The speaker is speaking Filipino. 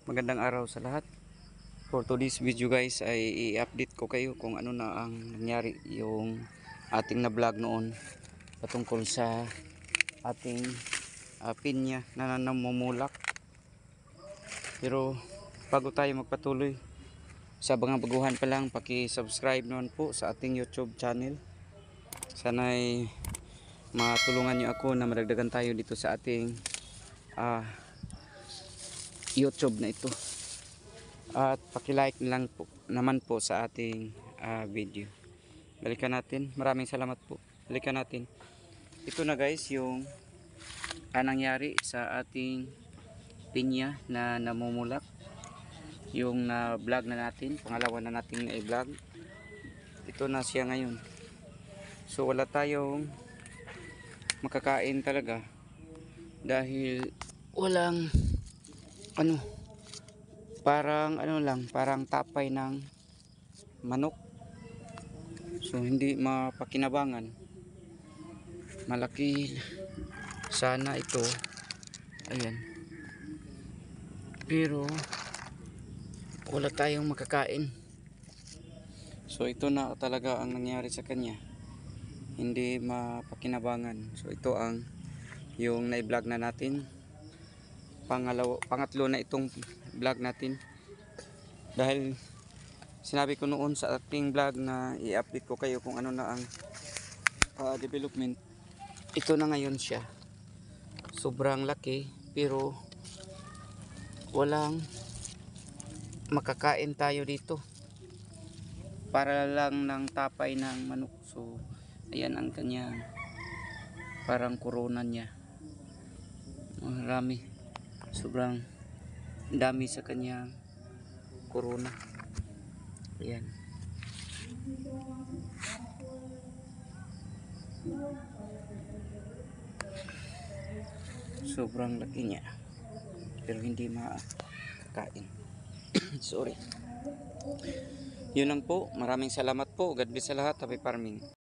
Magandang araw sa lahat. For today's video guys ay i-update ko kayo kung ano na ang nangyari yung ating na vlog noon patungkol sa ating pinya na namumulak. Pero bago tayo magpatuloy, sa mga baguhan pa lang, paki-subscribe naman po sa ating YouTube channel. Sana'y matulungan nyo ako na madagdagan tayo dito sa ating YouTube na ito. At paki-like lang po naman po sa ating video. Balikan natin. Maraming salamat po. Balikan natin. Ito na guys yung nangyari sa ating pinya na namumulak. Yung na-vlog na natin. Pangalawa na natin na i-vlog. Ito na siya ngayon. So wala tayong makakain talaga. Dahil walang parang tapay ng manok. So hindi mapakinabangan. Malaki sana ito. Ayan. Pero wala tayong makakain. So ito na talaga ang nangyari sa kanya. Hindi mapakinabangan. So ito ang yung na-vlog na natin. Pangatlo na itong vlog natin. Dahil sinabi ko noon sa ating vlog na i-update ko kayo kung ano na ang development. Ito na ngayon siya. Sobrang laki pero walang makakain tayo dito. Para lang ng tapay ng manok. So ayan ang kanyang parang corona niya. Marami. Sobrang dami sa kanyang corona. Ayan. Sobrang laki niya. Pero hindi makakain. Sorry. Yun lang po. Maraming salamat po. God bless sa lahat. Happy farming.